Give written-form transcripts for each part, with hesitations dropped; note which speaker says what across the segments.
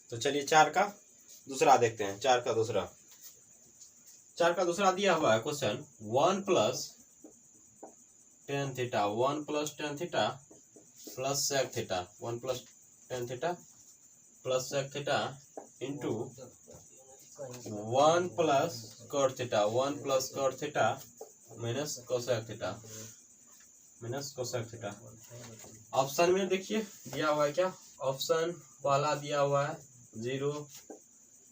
Speaker 1: तो चलिए 4 का दूसरा देखते हैं। 4 का दूसरा दिया हुआ है question 1 + tan theta 1 + tan theta plus sec theta 1 + tan theta plus sec theta into 1 + cot theta 1 + cot theta minus cosec theta. Option में देखिए दिया हुआ है क्या, ऑप्शन पहला दिया हुआ है 0,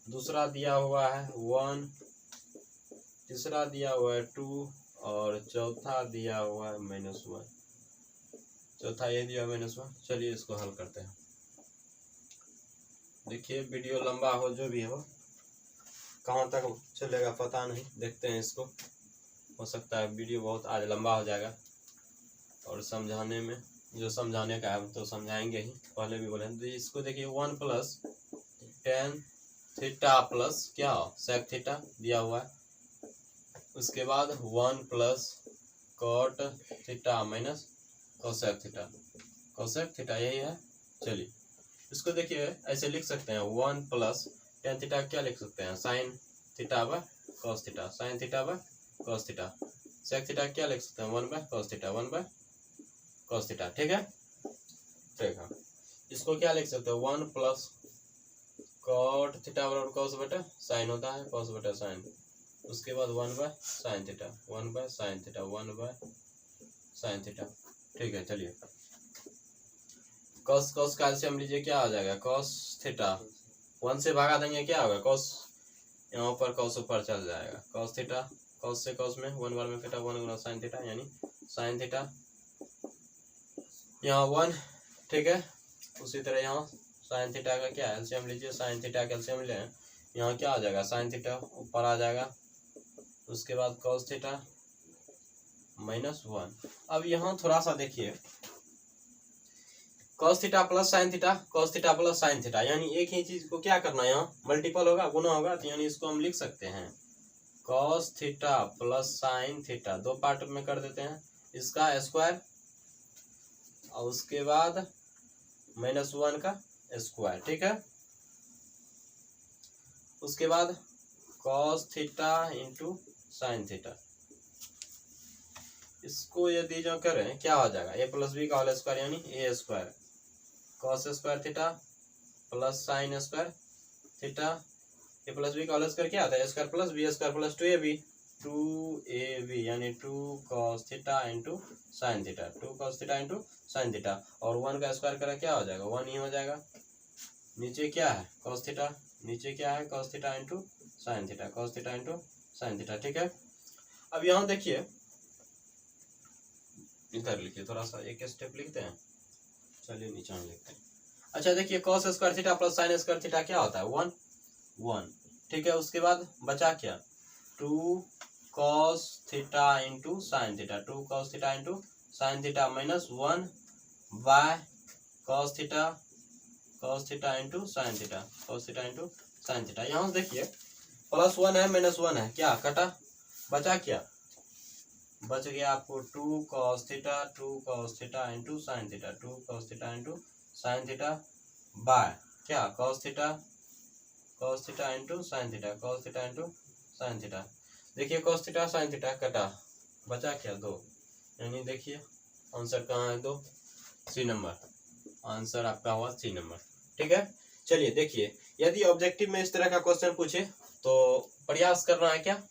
Speaker 1: दूसरा दिया हुआ है 1, तीसरा दिया हुआ है 2 और चौथा दिया हुआ है -1। चौथा ये दिया -1। चलिए इसको हल करते हैं। देखिए वीडियो लंबा हो जो भी हो, कहाँ तक चलेगा पता नहीं, देखते हैं इसको। हो सकता है वीडियो बहुत आज लंबा हो जाएगा और समझाने में जो समझाने का है तो समझाएंगे ही, पहले भी बोले। तो इसको देखिए 1 + tan थीटा प्लस क्या sec थीटा दिया हुआ है, उसके बाद 1 + cot theta minus cosec theta यही है। चलिए इसको देखिए ऐसे लिख सकते हैं 1 + tan थीटा क्या लिख सकते हैं sin theta by cos theta, sin theta by cos theta. sec theta क्या लिख सकते हैं 1/cos थीटा 1/cos थीटा। ठीक है, ठीक है। इसको क्या लिख सकते हैं 1 + cot थीटा बराबर cos बटा sin होता है, cos बटा sin। उसके बाद 1/sin theta 1/sin theta 1/sin theta. ठीक है, चलिए cos का एलसीएम लीजिए, क्या आ जाएगा cos थीटा 1 से भागा देंगे क्या होगा cos, यहाँ ऊपर cos ऊपर चल जाएगा, cos थीटा cos से cos में 1 बार में थीटा 1 गुना sin थीटा यानी sin थीटा यहाँ 1। ठीक है, उसी तरह यहाँ sin थीटा का क्या एलसीएम लीजिए, sin थीटा का एलसीएम लें, यहाँ क्या आ जाएगा sin थीटा ऊपर आ जाएगा, उसके बाद cos थीटा -1। अब यहाँ थोड़ा सा देखिए cos theta plus sin theta, cos theta plus sin theta, यानी एक ही चीज को क्या करना है यहाँ मल्टीपल होगा, गुना होगा, तो यानी इसको हम लिख सकते हैं cos theta plus sin theta, दो पार्ट में कर देते हैं, इसका स्क्वायर और उसके बाद -1 का स्क्वायर। ठीक है, उसके बाद cos theta into sin theta, इसको यदि जो करें क्या हो जाएगा a + b का होल स्क्वायर यानी a² cos square theta plus sin square theta, a + b का होल स्क्वायर क्या आता है a² + b² + 2ab यानी 2 cos theta into sin theta 2 cos theta into sin theta, और 1 का स्क्वायर करें क्या हो जाएगा 1 ही हो जाएगा। नीचे क्या है cos थीटा, नीचे क्या है cos theta into sin theta, cos theta into sin theta. ठीक है, अब यहाँ देखिए इधर लिखिए, थोड़ा सा एक स्टेप लिखते हैं, चलिए नीचे लिखते हैं। अच्छा देखिए cos square theta plus sin square theta क्या होता है 1। ठीक है, उसके बाद बचा क्या 2 cos theta into sine theta 2 cos theta into sine theta -1 by cos theta into sine theta cos theta into sine theta. यहाँ देखिए +1 है -1 है, क्या कटा, बचा क्या, बच गया आपको 2 cos theta into sine theta 2 cos theta into sine theta by क्या cos theta into sine theta cos theta into sine theta. देखिए cos थीटा साइन थीटा कटा, बचा क्या 2, यानी देखिए आंसर कहाँ है 2, सी नंबर, आंसर आपका हुआ सी नंबर। ठीक है, चलिए देखिए यदि ऑब्जेक्टिव में इस तरह का क्वेश्चन पूछे तो प्रयास करना है क्या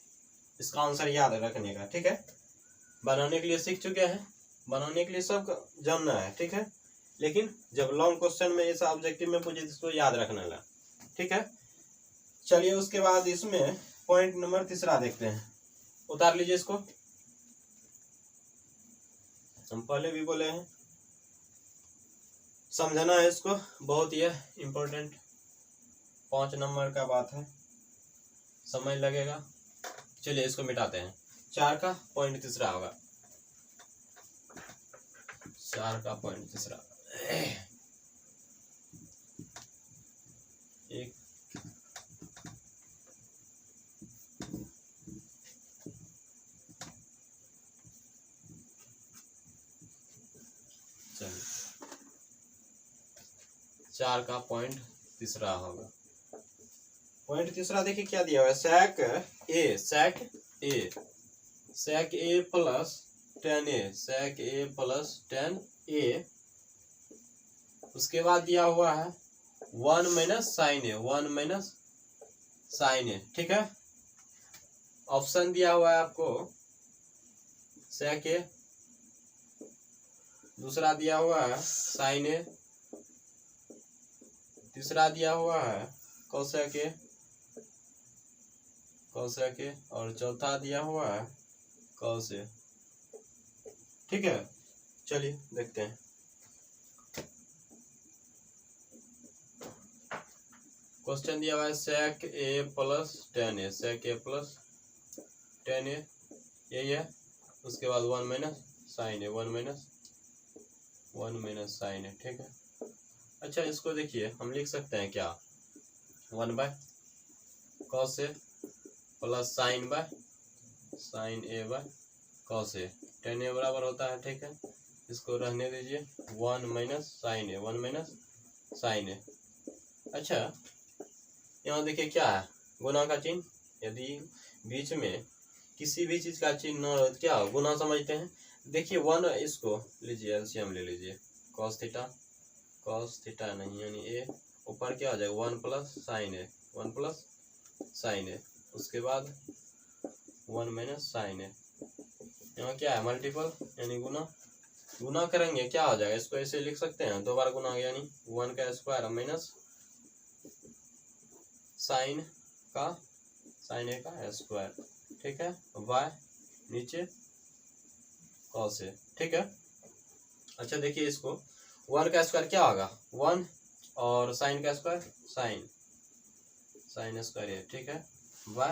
Speaker 1: इसका आंसर याद रखने का। ठीक है, बनाने के लिए सीख चुके हैं, बनाने के लिए सब जानना है। ठीक है, लेकिन जब लॉन्ग क्वेश्चन में ऐसा ऑब्जेक्टिव में पूछे इसको याद रखना ला। ठीक है, चलिए उसके बाद इसमें पॉइंट नंबर तीसरा देखते हैं, उतार लीजिए इसको, हम पहले भी बोले हैं समझना है इसको, बहुत ही इम्पोर्टेंट 5 नंबर का बात है, समय लगेगा। चलिए इसको मिटाते हैं, 4 का पॉइंट तीसरा होगा, 4 का पॉइंट तीसरा एक चलिए 4 का पॉइंट तीसरा होगा। पॉइंट तीसरा देखिए क्या दिया हुआ है, sec a plus 10a, sec a plus 10a। उसके बाद दिया हुआ है 1 माइनस साइन ए, ठीक है। ऑप्शन दिया हुआ है आपको sec a, दूसरा दिया हुआ है साइन ए, तीसरा दिया हुआ है cosec a, और चौथा दिया हुआ है cos a, ठीक है। चलिए देखते हैं। क्वेश्चन दिया हुआ है sec a plus 10a, sec a plus 10a, यही है। उसके बाद 1 minus sign A, 1 minus sign A, ठीक है। अच्छा, इसको देखिए हम लिख सकते हैं क्या, 1 by cos a plus sine A by cos a, 10a बराबर होता है, ठीक है। इसको रहने दीजिए, 1 माइनस साइन ए। अच्छा, यहाँ देखिए क्या है, गुना का चिन्ह। यदि बीच में किसी भी चीज का चिन्ह न हो तो क्या हो, गुना समझते हैं। देखिए 1, इसको लीजिए, एलसीएम ले लीजिए, cos थीटा नहीं, यानी ए ऊपर क्या हो जाएगा, 1 प्लस साइन ए, उसके बाद 1 माइनस साइन ए। यहाँ क्या है, मल्टीपल यानी गुना करेंगे क्या हो जाएगा, इसको ऐसे लिख सकते हैं, 2 बार गुना यानी 1 का स्क्वायर माइनस साइन ए का स्क्वायर, ठीक है। y नीचे cos a, ठीक है। अच्छा देखिए, इसको 1 का स्क्वायर क्या होगा, 1, और साइन का स्क्वायर साइन स्क्वायर a, ठीक है, y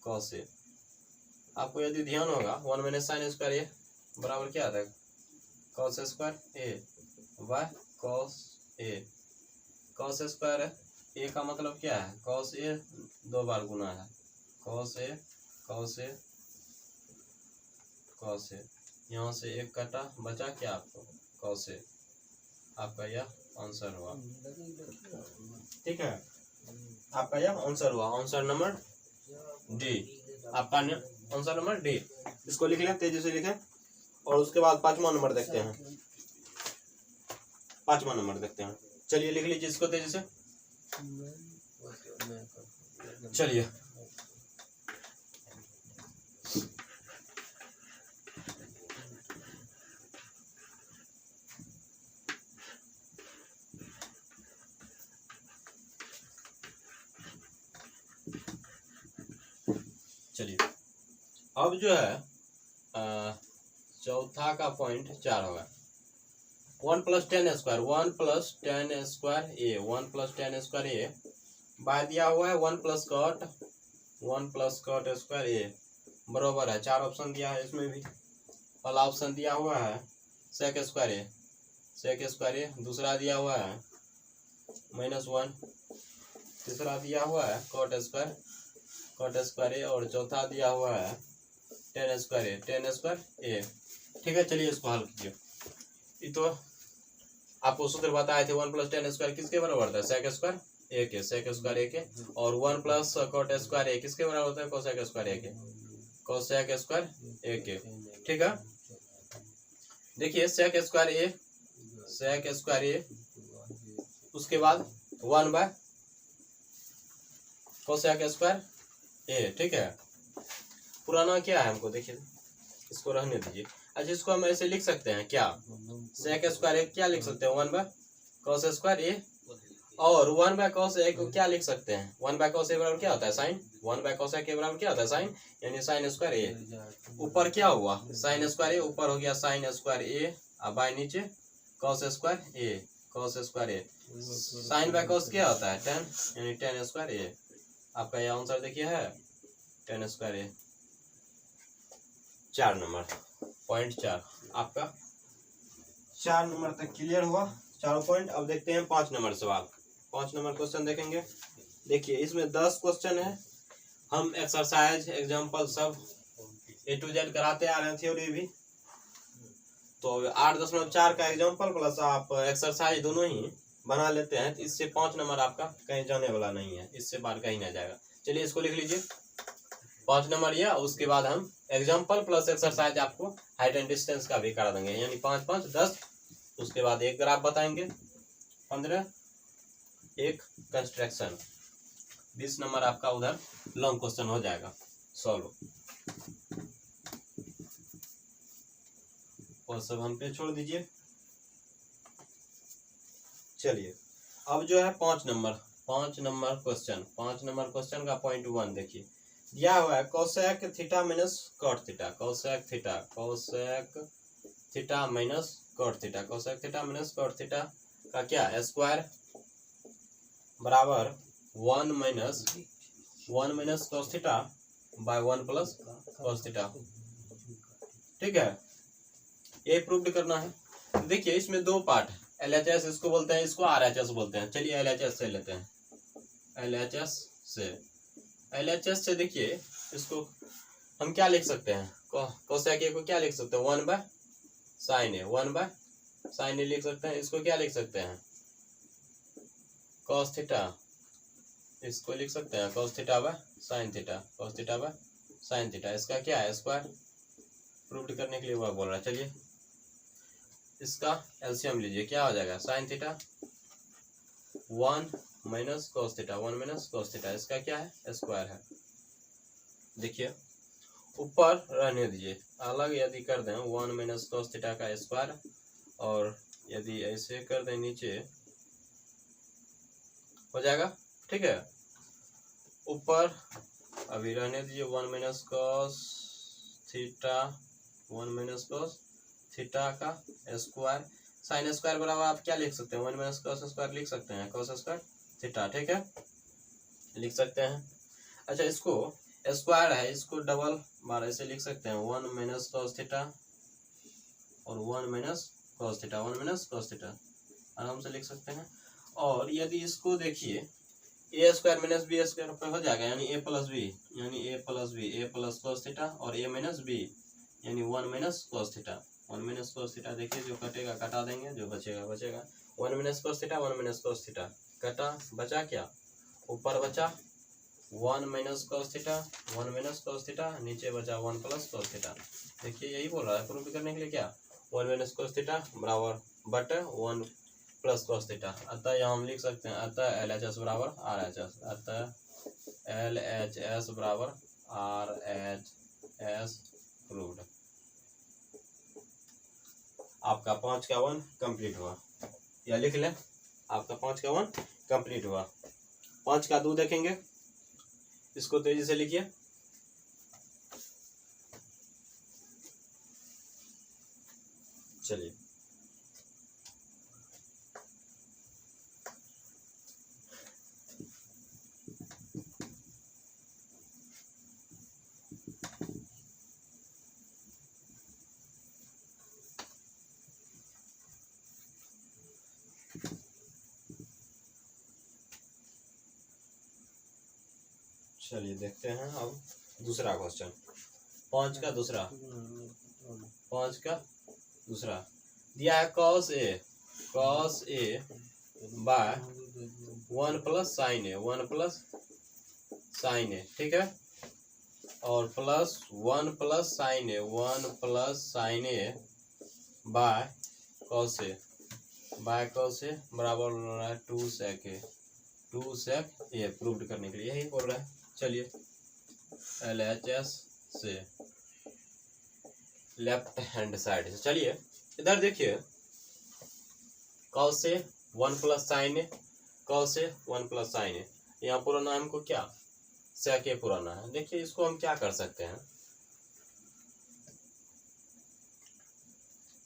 Speaker 1: cos a। आपको यदि ध्यान होगा 1 माइनस साइन स्क्वायर a बराबर क्या आता है, cos square a, y cos square a का मतलब क्या है, cos a 2 बार गुना है, cos a, यहाँ से एक कटा, बचा क्या आपको, cos a। आपका यह आंसर हुआ, ठीक है। आपका यह आंसर हुआ, आंसर नंबर डी, आपका आंसर नंबर डी। इसको लिख लें, तेजी से लिखें। और उसके बाद 5वां नंबर देखते हैं, 5वां नंबर देखते हैं। चलिए लिख लीजिए इसको तेजी से, चलिए। चलिए, अब जो है चौथा का पॉइंट 4 होगा, 1 प्लस 10 स्क्वायर, 1 प्लस 10 स्क्वायर ए बाय दिया हुआ है 1 प्लस कॉट स्क्वायर ए, बराबर है। 4 ऑप्शन दिया है, इसमें भी पहला ऑप्शन दिया हुआ है सेक स्क्वायर ए, दूसरा दिया हुआ है -1, तीसरा दिया हुआ है कॉट स्क्वायर ए, और चौथा दिया हुआ है 10 स्क्वायर ए, ठीक है। चलिए इसको हल कीजिए। ये तो आपको सूत्र बताए थे, 1 प्लस 10 स्क्वायर किसके बराबर होता है, सेक स्क्वायर ए के, और 1 प्लस कॉट स्क्वायर ए किसके बराबर होता है, कोसेक स्क्वायर ए के, ठीक है। देखिए सेक स्क्वायर ए, उसके बाद 1 बाय कोसेक स्क्वायर ए, ठीक है। पुराना क्या है हमको देखिए, इसको रहने दीजिए। अच्छा, इसको हम ऐसे लिख सकते हैं क्या, सेक स्क्वायर ए क्या लिख सकते हैं, 1 बाय कॉस स्क्वायर ए, और 1 बाय कॉस ए को क्या लिख सकते हैं, 1 बाय कॉस ए बराबर क्या होता है, साइन, 1 बाय कॉस ए के बराबर क्या होता है, साइन, यानी साइन स्क्वायर ए। ऊपर क्या हुआ, साइन स्क्वायर ए, ऊपर हो गया साइन स्क्वायर ए, और बाय नीचे cos square A. Sine by cos क्या होता है, 10, यानी 10 स्क्वायर ए। आपका यह आंसर देखिए है 10 स्क्वायर ए। 4 नंबर, पॉइंट 4 आपका 4 नंबर तक क्लियर हुआ, चारों पॉइंट। अब देखते हैं 5 नंबर सवाल। 5 नंबर क्वेश्चन देखेंगे। देखिए इसमें 10 क्वेश्चन है। हम एक्सरसाइज एग्जाम्पल सब A to Z कराते आ रहे हैं, थ्योरी भी। तो 8.4 का एग्जाम्पल प्लस आप एक्सरसाइज दोनों ही बना लेते हैं तो इससे 5 नंबर आपका कहीं जाने वाला नहीं है, इससे बाहर कहीं ना जाएगा। चलिए इसको लिख लीजिए 5 नंबर ये, उसके बाद हम एग्जाम्पल प्लस एक्सरसाइज आपको हाइट एंड डिस्टेंस का भी करा देंगे, यानी 5 5 10। उसके बाद एक ग्राफ बताएंगे 15, एक कंस्ट्रक्शन 20 नंबर आपका उधर लॉन्ग क्वेश्चन हो जाएगा सॉल्व। और सब हम पे छोड़ दीजिए। चलिए अब जो है 5 नंबर क्वेश्चन, 5 नंबर क्वेश्चन का पॉइंट 1 देखिए दिया हुआ है cosec theta minus cot theta, cosec theta minus cot theta, cosec theta minus cot theta का क्या स्क्वायर बराबर 1 minus cos theta by 1 plus cos theta. ठीक है, ये प्रूव करना है। देखिए इसमें दो पार्ट है, LHS इसको बोलते हैं, इसको RHS बोलते हैं। चलिए LHS से लेते हैं, LHS से देखिए इसको हम क्या लिख सकते हैं, कोसेक ए को क्या लिख सकते हैं 1 by sine A, 1 by sine A लिख सकते हैं। इसको क्या लिख सकते हैं कॉस थीटा, इसको लिख सकते हैं cos theta by sine theta, cos theta by sine theta. इसका क्या है स्क्वायर, प्रूव करने के लिए वह बोल रहा है। चलिए इसका एलसीएम लीजिए, क्या हो जाएगा sign theta 1 minus cos theta, 1 minus cos theta, इसका क्या है स्क्वायर है। देखिए ऊपर रहने दीजिए, अलग यदि कर दें 1 माइनस कॉस थीटा का स्क्वायर, और यदि ऐसे कर दें नीचे हो जाएगा। ठीक है, ऊपर अभी रहने दीजिए 1 minus cos theta, 1 minus cos theta का स्क्वायर, साइन स्क्वायर बराबर आप क्या लिख सकते हैं 1 माइनस कॉस स्क्वायर लिख सकते हैं कॉस स्क्वायर थीटा। ठीक है, लिख सकते हैं। अच्छा इसको स्क्वायर है, इसको डबल बार ऐसे लिख सकते हैं 1 माइनस कॉस थीटा और 1 minus cos theta, 1 minus cos theta आराम से लिख सकते हैं। और यदि इसको देखिए ए स्क्वायर माइनस बी स्क्वायर पे हो जाएगा, यानी ए प्लस बी, यानी ए प्लस कॉस थीटा और ए माइनस बी यानी 1 minus cos theta, 1 minus cos theta. देखिए जो कटेगा कटा देंगे, जो बचेगा बचेगा। 1 minus cos theta, 1 minus cos theta कटा, बचा क्या ऊपर बचा 1 minus cos theta, 1 minus cos theta, नीचे बचा 1 प्लस कॉस थीटा। देखिए यही बोल रहा है प्रूफ करने के लिए क्या 1 माइनस कॉस थीटा बराबर बटे 1 प्लस कॉस थीटा। अतः यहाँ हम लिख सकते हैं अतः LHS बराबर RHS, अतः LHS बराबर RHS प्रूव्ड। आपका 5 का 1 कंप्लीट हुआ, या लिख लें आपका 5 का 1 कंप्लीट हुआ। 5 का 2 देखेंगे, इसको तेजी से लिखिए। चलिए चलिए देखते हैं अब दूसरा क्वेश्चन, 5 का दूसरा दिया है cos a by 1 plus sine A, 1 plus sine A. ठीक है, और plus 1 plus sine A, 1 plus sine A by cos a बराबर हो रहा है 2 sec a, 2 sec a prove करने के लिए यही बोल रहा है। चलिए LHS से लेफ्ट हैंड साइड से, चलिए इधर देखिए cos से 1 प्लस साइन ए, cos से 1 प्लस साइन ए, यहाँ पुराना हमको क्या sec a पुराना है। देखिए इसको हम क्या कर सकते हैं,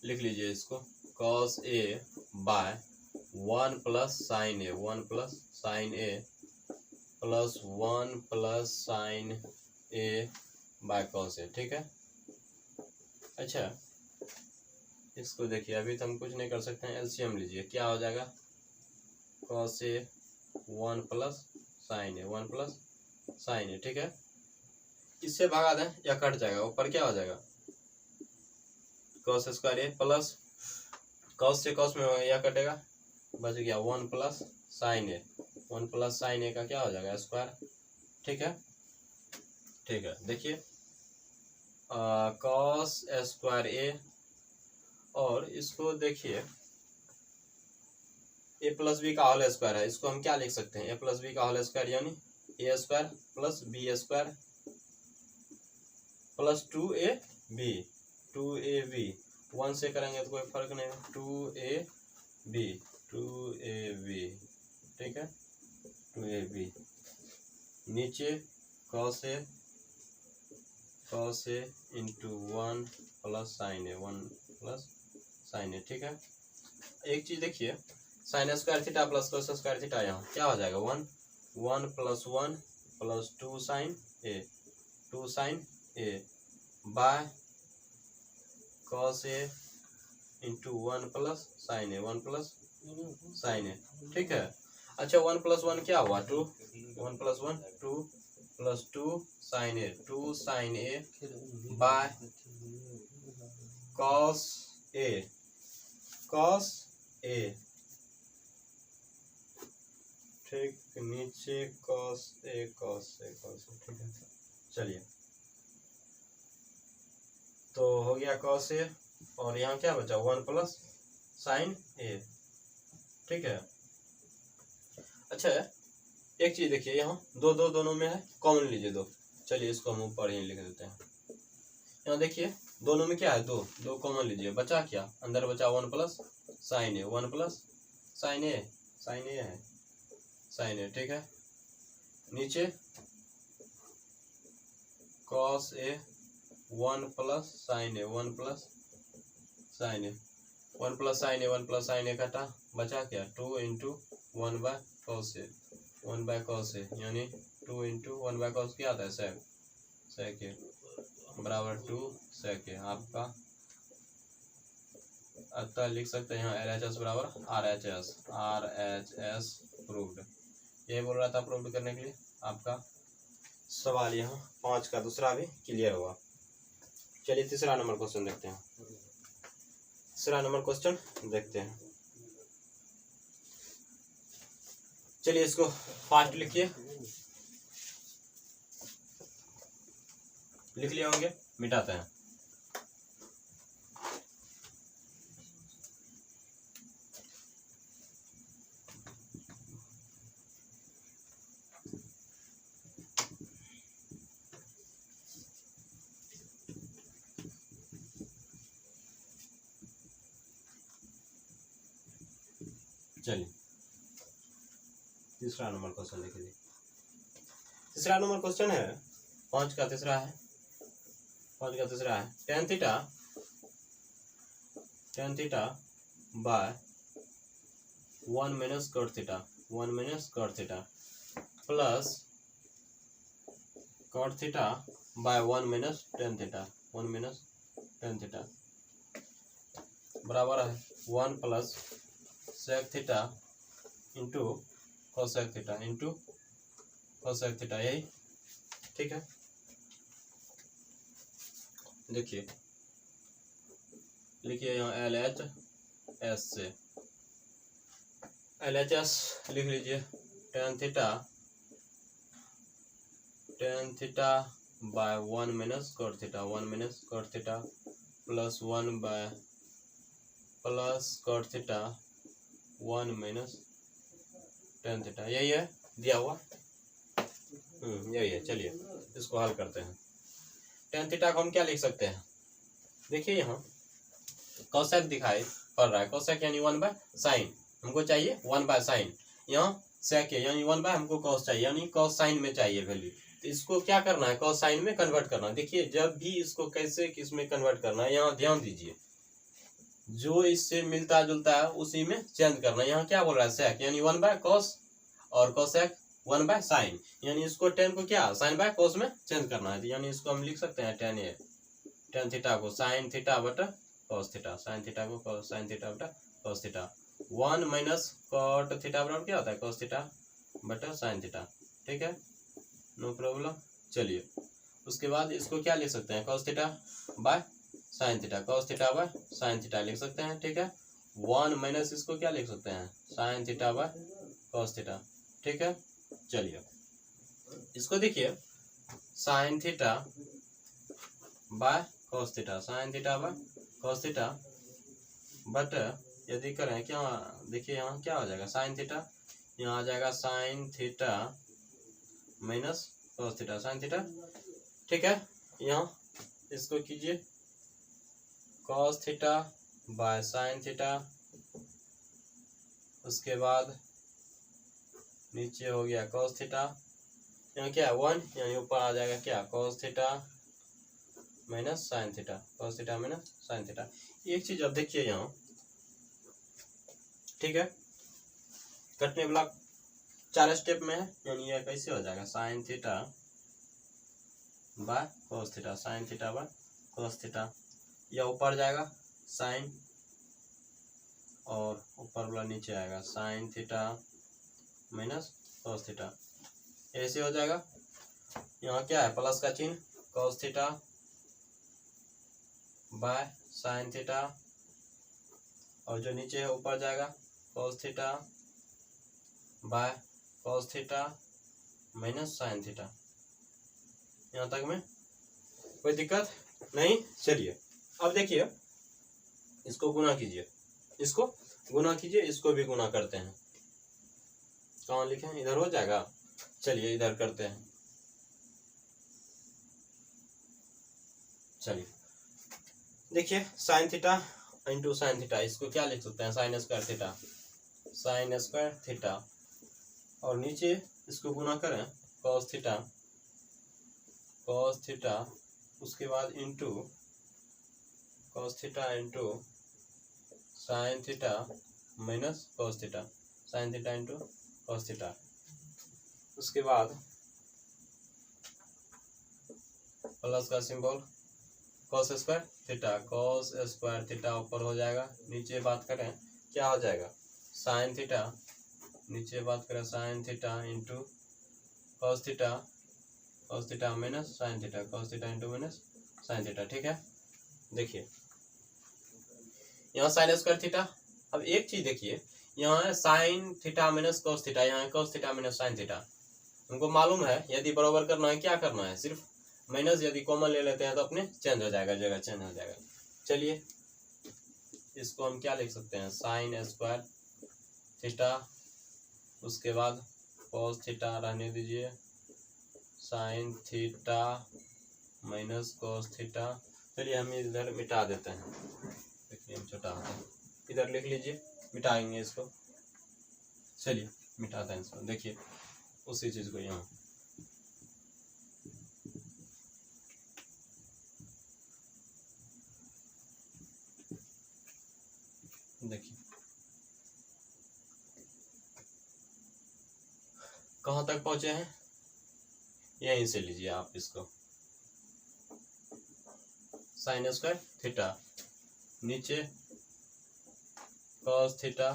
Speaker 1: लिख लीजिए इसको cos a by 1 plus sine A, 1 plus sine A plus 1 plus sine A by cos A. ठीक है, अच्छा इसको देखिए अभी तो हम कुछ नहीं कर सकते हैं, एलसीएम लीजिए, क्या हो जाएगा cos A 1 plus sine A, 1 plus sine A. ठीक है, इससे भगा दें या कट जाएगा, ऊपर क्या हो जाएगा कॉस स्क्वायर ए प्लस कॉस से कॉस में या कटेगा बच गया 1 plus sine A, 1 plus sine ए का क्या हो जाएगा स्क्वायर। ठीक है, ठीक है। देखिए कॉस स्क्वायर ए, और इसको देखिए ए प्लस बी का होल स्क्वायर है, इसको हम क्या लिख सकते हैं, ए प्लस बी का होल स्क्वायर यानी A square plus B square plus 2ab, 2ab 1 से करेंगे तो कोई फर्क नहीं, 2ab, 2ab, ठीक है, 2ab नीचे cos a into 1 plus sine A, 1 plus sine A. ठीक है, एक चीज देखिए sine square theta plus cos square theta, यहाँ क्या हो जाएगा 1 plus 1 plus 2 sine A, 2 sine A by cos A into 1 plus sine A, 1 plus sine A. ठीक है, अच्छा 1 प्लस 1 क्या हुआ 2, 1 plus 1 2 plus 2 sine A, 2 sine A by cos A, cos A, ठीक, नीचे cos A, cos A, cos A. ठीक है, चलिए तो हो गया कॉस ए, और यहाँ क्या बचा 1 प्लस साइन ए। ठीक है, अच्छा एक चीज देखिए यहाँ दोनों में है, कॉमन लीजिए दो, चलिए इसको हम ऊपर ही लिख देते हैं। यहाँ देखिए दोनों में क्या है, दो कॉमन लीजिए, बचा क्या, अंदर बचा 1 plus sine A, 1 plus sine A, sine A है, साइन ए। ठीक है, नीचे cos A 1 plus sine A, 1 plus sine A, 1 plus sine A, 1 plus sine A कटा, बचा क्या 2 into 1 by cos A, 1 by cos A, यानी 2 into 1 by cos क्या आता है सेक, सेक ए बराबर 2 सेक ए। आपका अतः लिख सकते हैं यहाँ LHS बराबर RHS, RHS प्रूव्ड। ये बोल रहा था प्रूव्ड करने के लिए, आपका सवाल यहाँ 5 का दूसरा भी क्लियर हुआ। चलिए तीसरा नंबर क्वेश्चन देखते हैं, तीसरा नंबर क्वेश्चन देखते हैं। चलिए इसको फास्ट लिखिए, लिख लिए होंगे, मिटाते हैं। चलिए तीसरा नंबर क्वेश्चन देखिए, तीसरा नंबर क्वेश्चन है 5 का तीसरा है, 5 का तीसरा है tan theta by 1 minus cot theta, 1 minus cot theta plus cot theta by 1 minus tan theta, 1 minus tan theta बराबर है 1 plus sec theta into cosec theta into cosec theta, यही। ठीक है, देखिए लिखिए यहाँ LHS से, LHS लिख लीजिए tan theta by 1 minus cot theta, 1 minus cot theta plus 1 by plus cot theta 1 minus tan theta, यही है दिया हुआ, यही है। चलिए इसको हल करते हैं। tan थीटा को हम क्या लिख सकते हैं, देखिए यहाँ कोसेक दिखाई पड़ रहा है, कोसेक यानी 1 बाय साइन, हमको चाहिए 1 बाय साइन, यहाँ सेक है यानी 1 बाय हमको कॉस चाहिए, यानी कॉस साइन में चाहिए वैल्यू, तो इसको क्या करना है कॉस साइन में कन्वर्ट करना है। देखिए जब भी इसको कैसे किस में कन्वर्ट करना है, यहाँ ध्यान दीजिए, जो इससे मिलता जुलता है उसी में चेंज करना है। यहाँ क्या बोल रहा है सेक यानी 1 बाय कॉस, और कोसेक 1 बाय साइन, यानी इसको टेन को क्या साइन बाय कॉस में चेंज करना है, यानी इसको हम लिख सकते हैं tan थीटा को साइन थीटा बटा कॉस थीटा, साइन थीटा को साइन थीटा बटा cos theta, 1 minus cot theta बराबर क्या होता है कॉस थीटा बटा साइन थीटा। ठीक है, नो प्रॉब्लम। चलिए उसके बाद इसको क्या लिख सकते हैं cos theta by sine theta, cos theta by sine theta लिख सकते हैं। ठीक है, 1 माइनस इसको क्या लिख सकते हैं, sine theta by cos theta. ठीक है, चलिए इसको देखिए, sine theta by cos theta, sine theta by cos theta, but यदि करें क्या, देखिए यहाँ क्या हो जाएगा, साइन थीटा, यहाँ आ जाएगा sign theta minus cos theta, sine theta. ठीक है, यहाँ इसको कीजिए cos theta by sine theta, उसके बाद नीचे हो गया कॉस थीटा, यहाँ क्या है 1, यहाँ ऊपर आ जाएगा क्या, cos theta minus sign theta, cos theta minus sine theta. एक चीज अब देखिए यहाँ, ठीक है, कटने वाला 4 स्टेप में है, यानी यह कैसे हो जाएगा, sine theta by cos theta, sine theta by cos theta, यह ऊपर जाएगा साइन और ऊपर वाला नीचे आएगा sign theta minus cos theta, ऐसे हो जाएगा। यहाँ क्या है, प्लस का चिन्ह, cos theta by sine theta, और जो नीचे है ऊपर जाएगा cos theta by cos theta minus sign theta. यहाँ तक में कोई दिक्कत नहीं। चलिए अब देखिए, इसको गुना कीजिए, इसको गुना कीजिए, इसको भी गुना करते हैं। कहाँ लिखे हैं, इधर हो जाएगा, चलिए इधर करते हैं। चलिए देखिए, sign theta into sine theta, इसको क्या लिख सकते हैं, sign square theta, sign square theta, और नीचे इसको गुना करें कॉस थीटा, कॉस थीटा, उसके बाद into cos theta into sine theta minus cos theta, sine theta into cos theta, उसके बाद प्लस का symbol, cos square theta, cos square theta ऊपर हो जाएगा, नीचे बात करें क्या हो जाएगा, साइन थीटा, नीचे बात करें sign theta into cos theta, cos theta minus sign theta, cos theta into minus sign theta. ठीक है, देखिए यहाँ साइन स्क्वायर थीटा। अब एक चीज देखिए, यहाँ है sine theta minus cos theta, यहाँ है cos theta minus sine theta. हमको मालूम है यदि बराबर करना है क्या करना है, सिर्फ माइनस यदि कॉमन ले लेते हैं तो अपने चेंज हो जाएगा, जगह चेंज हो जाएगा। चलिए इसको हम क्या लिख सकते हैं, साइन स्क्वायर थीटा, उसके बाद कॉस थीटा रहने दीजिए, sign theta minus cos theta. चलिए हम इधर मिटा देते हैं, देखिए हम छोटा होता है, इधर लिख लीजिए, मिटाएंगे इसको। चलिए मिटाते हैं इसको, देखिए उसी चीज को यहाँ देखिए, कहाँ तक पहुंचे हैं, यहीं से लीजिए आप इसको, साइन स्क्वायर थीटा, नीचे cos theta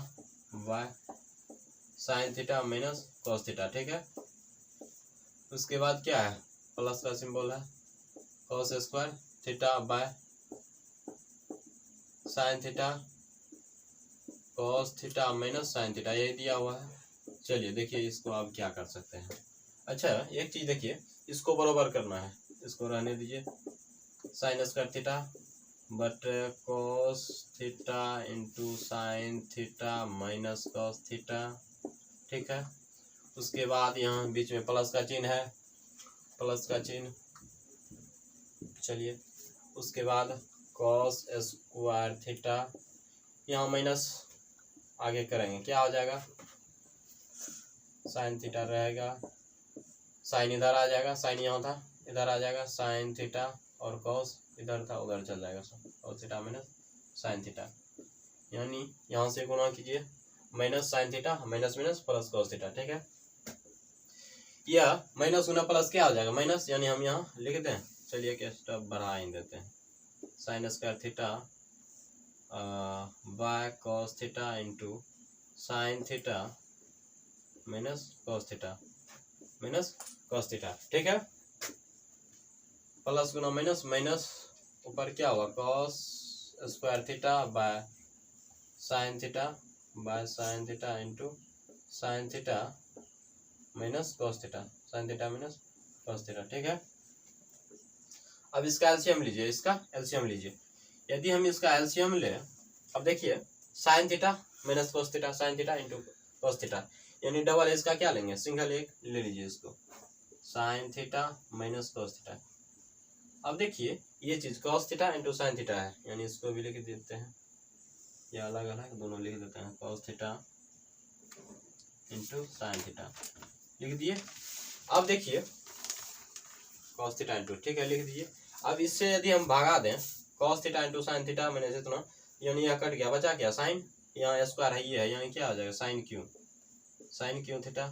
Speaker 1: by sine theta minus cos theta. ठीक है, उसके बाद क्या है, प्लस का सिंबल है, cos square theta by sine theta, cos theta minus sine theta, यही दिया हुआ है। चलिए देखिए इसको आप क्या कर सकते हैं। अच्छा एक चीज देखिए, इसको बराबर करना है, इसको रहने दीजिए, sign square theta but cos theta into sine theta minus cos theta. ठीक है, उसके बाद यहाँ बीच में प्लस का चिन्ह है, प्लस का चिन्ह। चलिए उसके बाद कॉस स्क्वायर थीटा, यहाँ माइनस आगे करेंगे क्या हो जाएगा, साइन थीटा रहेगा, साइन इधर आ जाएगा, साइन यहाँ था इधर आ जाएगा, साइन थीटा, और कॉस इधर था उधर चल जाएगा, cos theta minus sine theta, यानी यहाँ से गुना कीजिए, minus sign theta minus minus plus cos theta. ठीक है, यह माइनस गुना प्लस क्या हो जाएगा, माइनस, यानी हम यहाँ लिख दें। चलिए एक स्टेप बढ़ा ही देते हैं, sign square theta by cos theta into sine theta minus cos theta minus cos theta. ठीक है, प्लस गुना माइनस, माइनस ऊपर क्या होगा, cos square theta by sine theta by sine theta into sine theta minus cos theta, sine theta minus cos theta. ठीक है, अब इसका LCM लीजिए, इसका एलसीएम लीजिए। यदि हम इसका एलसीएम ले, अब देखिए sign theta minus cos theta, sine theta into cos theta, यानी डबल इसका क्या लेंगे, सिंगल एक ले लीजिए इसको, sign theta minus cos theta. अब देखिए ये चीज cos theta into sine theta है, यानी इसको भी लिख देते हैं, या अलग अलग दोनों लिख देते हैं, cos theta into sine theta लिख दिए। अब देखिए कॉस थीटा इंटू, ठीक है लिख दीजिए। अब इससे यदि हम भागा दें cos theta into sine theta मैंने इतना, यानी यह कट गया, बचा क्या साइन, यहाँ स्क्वायर है ये है, यानी क्या आ जाएगा sine cube, sine cube theta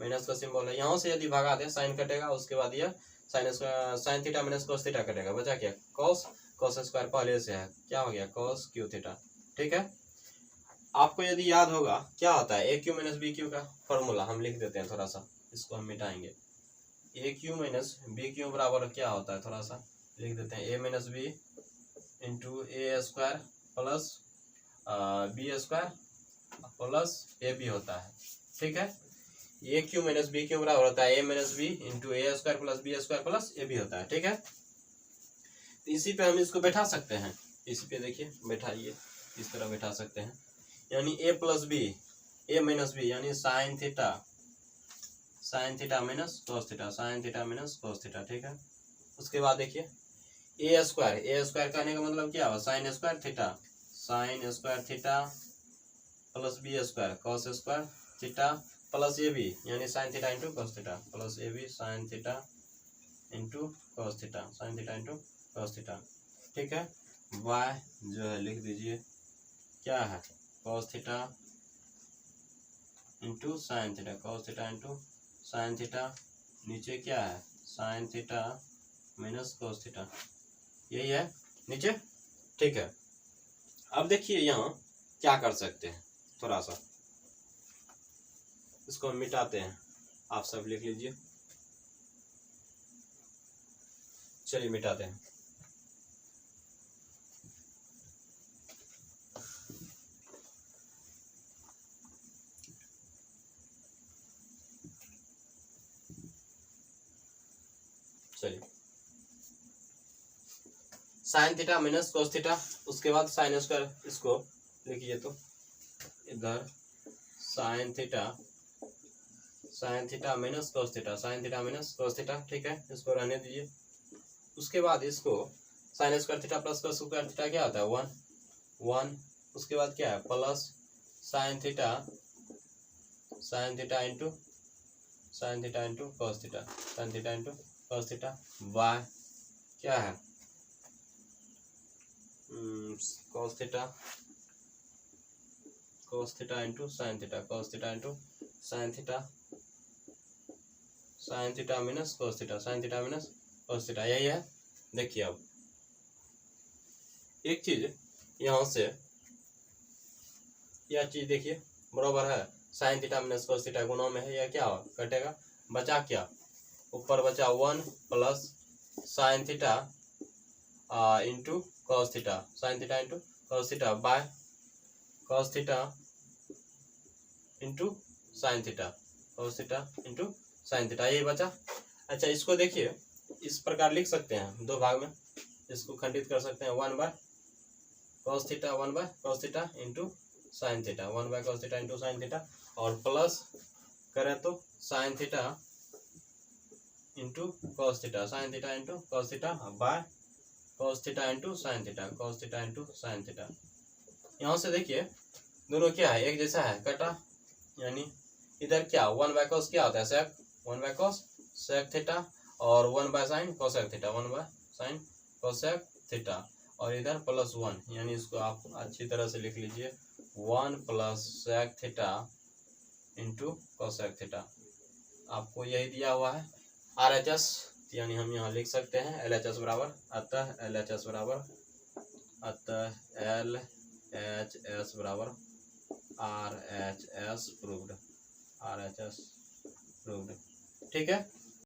Speaker 1: minus का सिंबल है, यहाँ से यदि भागा दें साइन कटेगा, उसके बाद यह sign theta minus cos theta कटेगा, बचा क्या कॉस, कॉस स्क्वायर पहले से है, क्या हो गया कॉस क्यू थीटा। ठीक है, आपको यदि याद होगा क्या होता है A cube minus B cube का फॉर्मूला, हम लिख देते हैं, थोड़ा सा इसको हम मिटाएंगे। A cube minus B cube बराबर क्या होता है, थोड़ा सा लिख देते हैं, A minus B into A square plus B square plus A B होता है। ठीक है, A cube minus B cube बराबर होता है A minus B into A square plus B square plus A B होता है। ठीक है, तो इसी पे हम इसको बैठा सकते हैं, इसी पे देखिए बैठाइए, इस तरह बैठा सकते हैं, यानी ए प्लस बी ए माइनस बी यानी sine theta minus cos theta, sine theta minus cos theta. ठीक है, उसके बाद देखिए ए स्क्वायर कहने का मतलब क्या हुआ, sine square theta plus B square cos square theta plus A B यानी sine theta into cos theta plus A B sine theta into cos theta, sine theta into cos theta. ठीक है, Y जो है लिख दीजिए क्या है cos theta into sine theta, cos theta into sine theta, नीचे क्या है sine theta minus cos theta, यही है नीचे। ठीक है, अब देखिए यहाँ क्या कर सकते हैं, थोड़ा सा इसको हम मिटाते हैं, आप सब लिख लीजिए, चलिए मिटाते हैं। चलिए sine theta minus cos theta, उसके बाद साइन स्क्वायर, इसको लिखिए तो इधर sine theta minus cos theta, sine theta minus cos theta. ठीक है, इसको रहने दीजिए। उसके बाद इसको sine square theta plus cos square theta क्या होता है 1, उसके बाद क्या है plus sine theta into cos theta, sine theta into cos theta, by क्या है cos theta into sine theta, cos theta into sine theta minus cos theta, sine theta minus cos theta, यही है। देखिए अब एक चीज यहाँ से यह चीज देखिए बराबर है sine theta minus cos theta गुणा में है, यह क्या हो कटेगा, बचा क्या ऊपर बचा 1 plus sine theta into cos theta, sine theta into cos theta by cos theta into sine theta, cos theta into sine theta, यही बचा। अच्छा इसको देखिए इस प्रकार लिख सकते हैं, दो भाग में इसको खंडित कर सकते हैं, 1 by cos theta into sine theta, 1 by cos theta into sine theta, और प्लस करें तो sign theta into cos theta, sine theta into cos theta by cos theta into sine theta, cos theta into sine theta. यहाँ से देखिए दोनों क्या है एक जैसा है, कटा, यानी इधर क्या 1 बाय कॉस क्या होता है सेक, 1 बाय कॉस सेक थीटा, और 1 by sign cosec theta, 1 by sign cosec theta, और इधर प्लस 1, यानी इसको आप अच्छी तरह से लिख लीजिए 1 plus sec theta into cosec theta. आपको यही दिया हुआ है RHS, यानी हम यहाँ लिख सकते हैं LHS बराबर, अतः LHS बराबर LHS बराबर RHS प्रूव्ड। ठीक है।